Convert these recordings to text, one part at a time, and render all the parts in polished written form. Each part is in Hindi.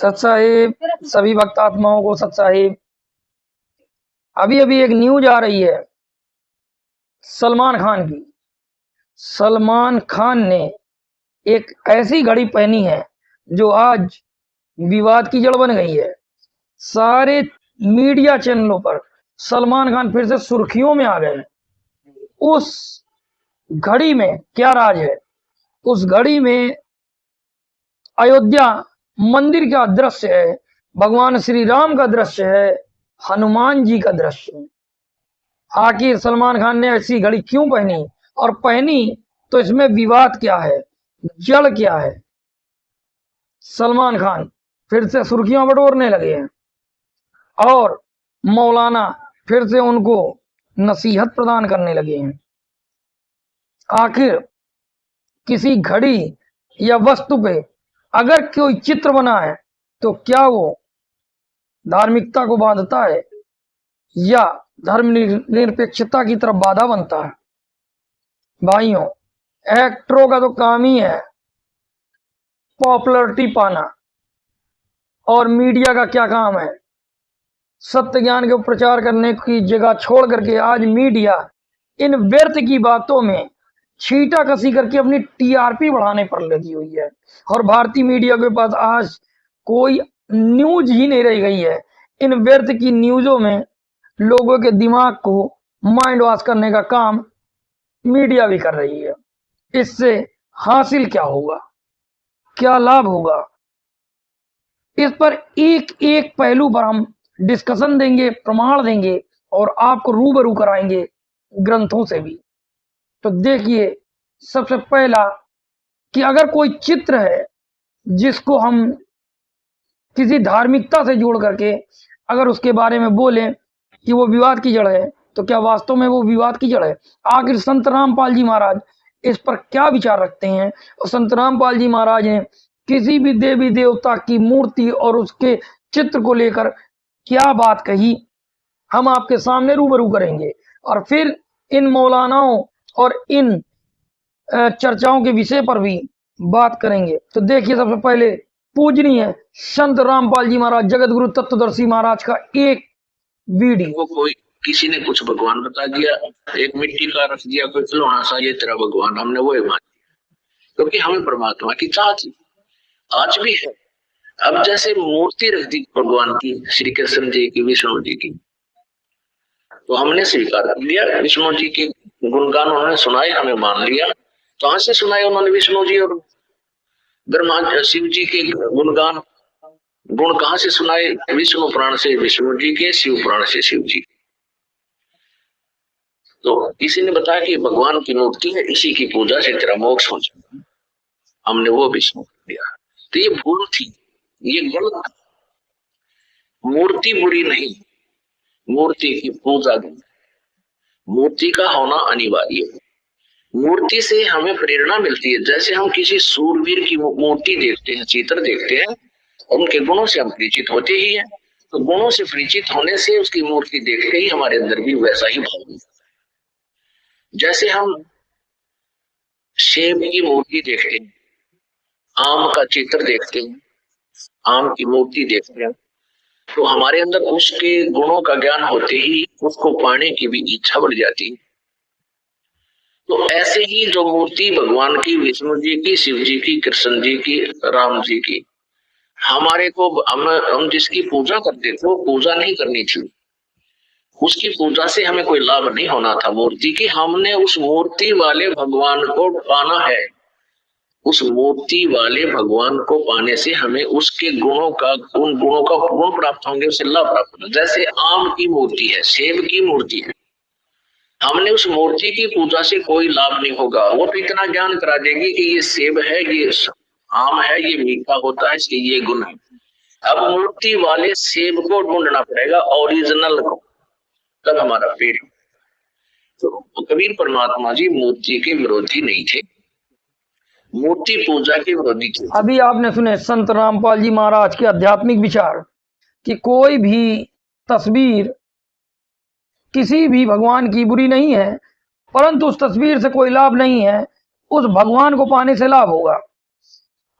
सत साहिब, सभी भक्त आत्माओं को सत साहिब। अभी अभी एक न्यूज आ रही है सलमान खान की। सलमान खान ने एक ऐसी घड़ी पहनी है जो आज विवाद की जड़ बन गई है। सारे मीडिया चैनलों पर सलमान खान फिर से सुर्खियों में आ गए हैं। उस घड़ी में क्या राज है? उस घड़ी में अयोध्या मंदिर का दृश्य है, भगवान श्री राम का दृश्य है, हनुमान जी का दृश्य है। आखिर सलमान खान ने ऐसी घड़ी क्यों पहनी, और पहनी तो इसमें विवाद क्या है, जड़ क्या है? सलमान खान फिर से सुर्खियां बटोरने लगे हैं और मौलाना फिर से उनको नसीहत प्रदान करने लगे हैं। आखिर किसी घड़ी या वस्तु पे अगर कोई चित्र बना है तो क्या वो धार्मिकता को बांधता है या धर्म निरपेक्षता की तरफ बाधा बनता है? भाइयों, एक्टरों का तो काम ही है पॉपुलैरिटी पाना, और मीडिया का क्या काम है? सत्य ज्ञान के प्रचार करने की जगह छोड़ करके आज मीडिया इन व्यर्थ की बातों में छींटा कसी करके अपनी टीआरपी बढ़ाने पर लगी हुई है। और भारतीय मीडिया के पास आज कोई न्यूज ही नहीं रह गई है। इन व्यर्थ की न्यूजों में लोगों के दिमाग को माइंड वॉश करने का काम मीडिया भी कर रही है। इससे हासिल क्या होगा, क्या लाभ होगा? इस पर एक एक पहलू पर हम डिस्कशन देंगे, प्रमाण देंगे और आपको रूबरू कराएंगे ग्रंथों से भी। तो देखिए, सबसे पहला कि अगर कोई चित्र है जिसको हम किसी धार्मिकता से जोड़ करके अगर उसके बारे में बोले कि वो विवाद की जड़ है, तो क्या वास्तव में वो विवाद की जड़ है? आखिर संत रामपाल जी महाराज इस पर क्या विचार रखते हैं? और संत रामपाल जी महाराज ने किसी भी देवी देवता की मूर्ति और उसके चित्र को लेकर क्या बात कही, हम आपके सामने रूबरू करेंगे और फिर इन मौलानाओं और इन चर्चाओं के विषय पर भी बात करेंगे। तो देखिए, सबसे पहले पूजनीय संत रामपाल जी महाराज जगत गुरु तत्वदर्शी महाराज का एक वीडियो। कोई किसी ने कुछ भगवान बता दिया, एक मिट्टी का रख दिया कोई खिलौना सा, ये तेरा भगवान, हमने वो मान लिया क्योंकि हमें परमात्मा की चाह थी, आज भी है। अब जैसे मूर्ति रख दी भगवान की, श्री कृष्ण जी की, विष्णु जी की, तो हमने स्वीकार कर लिया। विष्णु जी के गुणगान उन्होंने सुनाए, हमें मान लिया। कहां से सुनाए उन्होंने विष्णु जी और ब्रह्मा शिव जी के गुणगान? गुण कहां से सुनाए? विष्णु पुराण से विष्णु जी के, शिव पुराण से शिव जी। तो किसी ने बताया कि भगवान की मूर्ति है, इसी की पूजा से तेरा मोक्ष हो जाएगा, हमने वो विष्णु कर दिया। तो ये भूल थी, ये गलत था। मूर्ति बुरी नहीं, मूर्ति की पूजा नहीं, मूर्ति का होना अनिवार्य है। मूर्ति से हमें प्रेरणा मिलती है। जैसे हम किसी सूरवीर की मूर्ति देखते हैं, चित्र देखते हैं, उनके गुणों से हम परिचित होते ही हैं। तो गुणों से परिचित होने से उसकी मूर्ति देखते ही हमारे अंदर भी वैसा ही भाव होता है। जैसे हम सेब की मूर्ति देखते हैं, आम का चित्र देखते हैं, आम की मूर्ति देखते हैं, तो हमारे अंदर उसके गुणों का ज्ञान होते ही उसको पाने की भी इच्छा बढ़ जाती है। तो ऐसे ही जो मूर्ति भगवान की, विष्णु जी की, शिव जी की, कृष्ण जी की, राम जी की, हमारे को हम जिसकी पूजा करते थे वो पूजा नहीं करनी थी। उसकी पूजा से हमें कोई लाभ नहीं होना था मूर्ति की। हमने उस मूर्ति वाले भगवान को पाना है। उस मूर्ति वाले भगवान को पाने से हमें उसके गुणों का, उन गुणों का गुण प्राप्त होंगे, उससे लाभ प्राप्त होगा। जैसे आम की मूर्ति है, सेब की मूर्ति है, हमने उस मूर्ति की पूजा से कोई लाभ नहीं होगा। वो तो इतना ज्ञान करा देगी कि ये सेब है, ये आम है, ये मीठा होता है, इसके ये गुण है। अब मूर्ति वाले सेब को ढूंढना पड़ेगा, ओरिजिनल को, तब हमारा पेट। तो कबीर परमात्मा जी मूर्ति के विरोधी नहीं थे, मूर्ति पूजा के विरोधी थे। अभी आपने सुने संत रामपाल जी महाराज के आध्यात्मिक विचार कि कोई भी तस्वीर किसी भी भगवान की बुरी नहीं है, परंतु उस तस्वीर से कोई लाभ नहीं है, उस भगवान को पाने से लाभ होगा।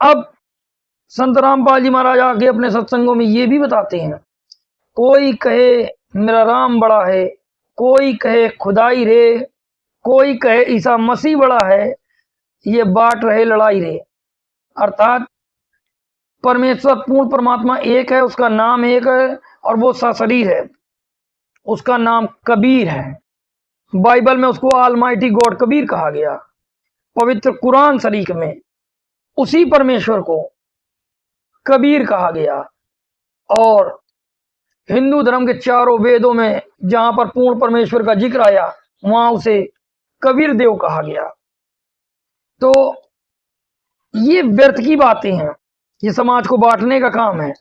अब संत रामपाल जी महाराज आगे अपने सत्संगों में ये भी बताते हैं, कोई कहे मेरा राम बड़ा है, कोई कहे खुदाई रे, कोई कहे ईसा मसीह बड़ा है, ये बांट रहे लड़ाई रे। अर्थात परमेश्वर पूर्ण परमात्मा एक है, उसका नाम एक है और वो सशरीर है, उसका नाम कबीर है। बाइबल में उसको ऑलमाइटी गॉड कबीर कहा गया। पवित्र कुरान शरीफ में उसी परमेश्वर को कबीर कहा गया। और हिंदू धर्म के चारों वेदों में जहां पर पूर्ण परमेश्वर का जिक्र आया वहां उसे कबीर देव कहा गया। तो ये व्यर्थ की बातें हैं, ये समाज को बांटने का काम है।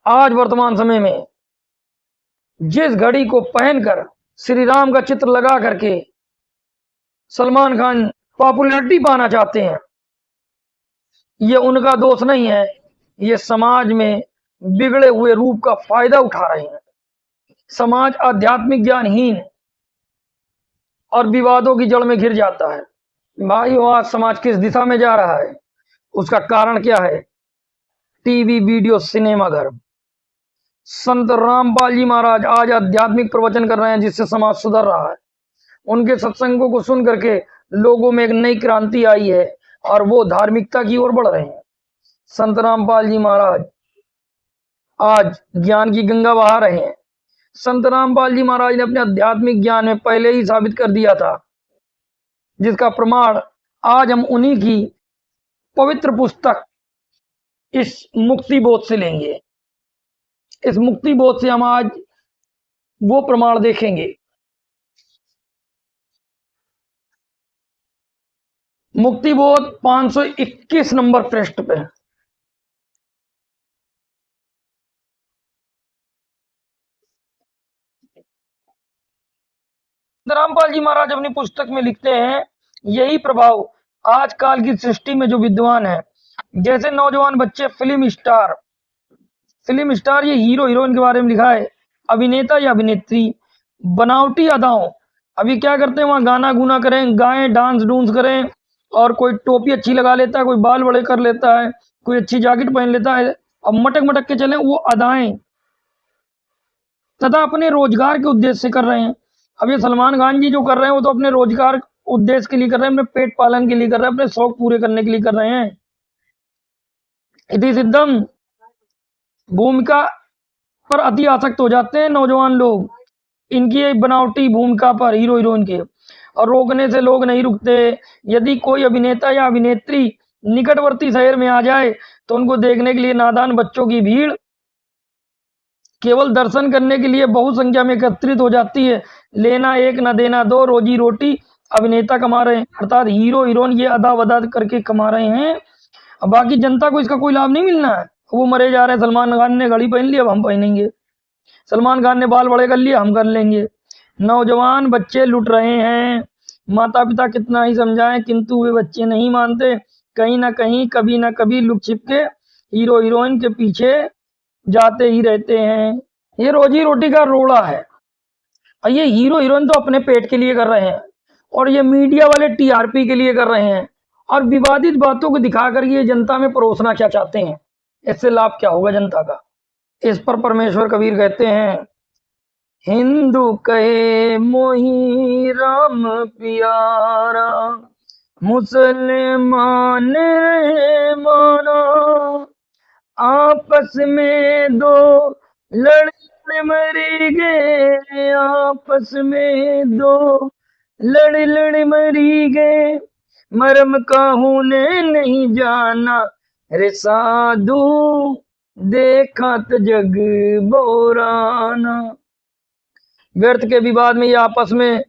आज वर्तमान समय में जिस घड़ी को पहनकर श्री राम का चित्र लगा करके सलमान खान पॉपुलैरिटी पाना चाहते हैं, ये उनका दोष नहीं है, ये समाज में बिगड़े हुए रूप का फायदा उठा रहे हैं। समाज आध्यात्मिक ज्ञानहीन और विवादों की जड़ में घिर जाता है। भाई आज समाज किस दिशा में जा रहा है, उसका कारण क्या है? टीवी, वीडियो, सिनेमाघर। संत रामपाल जी महाराज आज आध्यात्मिक प्रवचन कर रहे हैं जिससे समाज सुधर रहा है। उनके सत्संगों को सुन करके लोगों में एक नई क्रांति आई है और वो धार्मिकता की ओर बढ़ रहे हैं। संत रामपाल जी महाराज आज ज्ञान की गंगा बहा रहे हैं। संत रामपाल जी महाराज ने अपने आध्यात्मिक ज्ञान में पहले ही साबित कर दिया था, जिसका प्रमाण आज हम उन्हीं की पवित्र पुस्तक इस मुक्ति बोध से लेंगे। इस मुक्ति बोध से हम आज वो प्रमाण देखेंगे। मुक्ति बोध 521 नंबर पृष्ठ पे। रामपाल जी महाराज अपनी पुस्तक में लिखते हैं, यही प्रभाव आजकल की सृष्टि में जो विद्वान है, जैसे नौजवान बच्चे फिल्म स्टार ये हीरो हीरोइन के बारे में लिखा है, अभिनेता या अभिनेत्री बनावटी अदाओं अभी क्या करते हैं, वहां गाना गुना करें, गाएं, डांस डूंस करें, और कोई टोपी अच्छी लगा लेता है, कोई बाल बड़े कर लेता है, कोई अच्छी जैकेट पहन लेता है और मटक मटक के चले, वो अदाएं तथा अपने रोजगार के उद्देश्य से कर रहे हैं। अब ये सलमान खान जी जो कर रहे हैं वो तो अपने रोजगार उद्देश्य के लिए कर रहे हैं, अपने पेट पालन के लिए कर रहे हैं, अपने शौक पूरे करने के लिए कर रहे हैं। इति सिद्धम भूमिका पर अति आसक्त हो जाते हैं नौजवान लोग, इनकी एक बनावटी भूमिका पर, हीरो हीरोइन के, और रोकने से लोग नहीं रुकते। यदि कोई अभिनेता या अभिनेत्री निकटवर्ती शहर में आ जाए तो उनको देखने के लिए नादान बच्चों की भीड़ केवल दर्शन करने के लिए बहु संख्या में एकत्रित हो जाती है। लेना एक न देना दो, रोजी रोटी अभिनेता कमा रहे हैं, अर्थात हीरो हीरोइन ये अदा वदा करके कमा रहे हैं। अब बाकी जनता को इसका कोई लाभ नहीं मिलना है, वो मरे जा रहे हैं। सलमान खान ने घड़ी पहन ली, अब हम पहनेंगे। सलमान खान ने बाल बड़े कर लिए, हम कर लेंगे। नौजवान बच्चे लुट रहे हैं, माता पिता कितना ही समझाएं किंतु वे बच्चे नहीं मानते। कहीं ना कहीं कभी ना कभी लुक छिप के हीरो हीरोइन के पीछे जाते ही रहते हैं। ये रोजी रोटी का रोड़ा है और ये हीरो हीरोइन तो अपने पेट के लिए कर रहे हैं और ये मीडिया वाले टीआरपी के लिए कर रहे हैं और विवादित बातों को दिखाकर ये जनता में परोसना क्या चाहते हैं, इससे लाभ क्या होगा जनता का। इस पर परमेश्वर कबीर कहते हैं, हिंदू कहे मोही राम प्यारा, मुसलमान रे माना, आपस में दो लड़ मरी गए, आपस में दो लड़ मरी गए, मरम काहू ने नहीं जाना, रे साधु देखा तो जग बोराना। व्यर्थ के विवाद में ये आपस में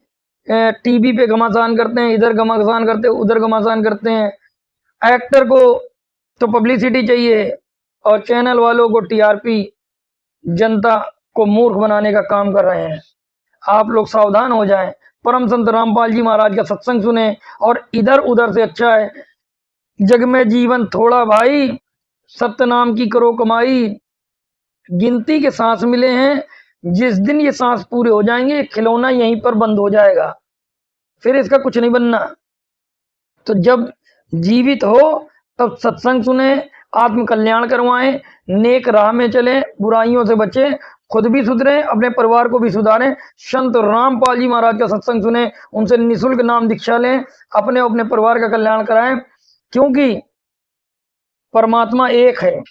टीवी पे घमासान करते हैं, इधर घमासान करते हैं, उधर घमासान करते हैं। एक्टर को तो पब्लिसिटी चाहिए और चैनल वालों को टीआरपी, जनता को मूर्ख बनाने का काम कर रहे हैं। आप लोग सावधान हो जाएं, परम संत रामपाल जी महाराज का सत्संग सुने और इधर उधर से अच्छा है जग में जीवन थोड़ा भाई, सत्य नाम की करो कमाई, गिनती के सांस मिले हैं, जिस दिन ये सांस पूरे हो जाएंगे खिलौना यहीं पर बंद हो जाएगा, फिर इसका कुछ नहीं बनना। तो जब जीवित हो तब सत्संग सुने आत्म कल्याण करवाएं, नेक राह में चलें, बुराइयों से बचें, खुद भी सुधरें, अपने परिवार को भी सुधारें। संत रामपाल जी महाराज का सत्संग सुने, उनसे निःशुल्क नाम दीक्षा लें, अपने अपने परिवार का कल्याण कराएं, क्योंकि परमात्मा एक है,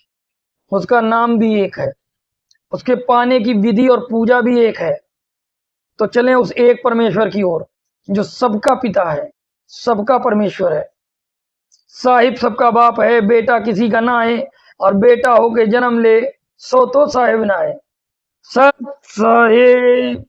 उसका नाम भी एक है, उसके पाने की विधि और पूजा भी एक है। तो चलें उस एक परमेश्वर की ओर जो सबका पिता है, सबका परमेश्वर है, साहिब सबका बाप है, बेटा किसी का ना है, और बेटा होके जन्म ले सो तो साहिब ना है। सत साहिब।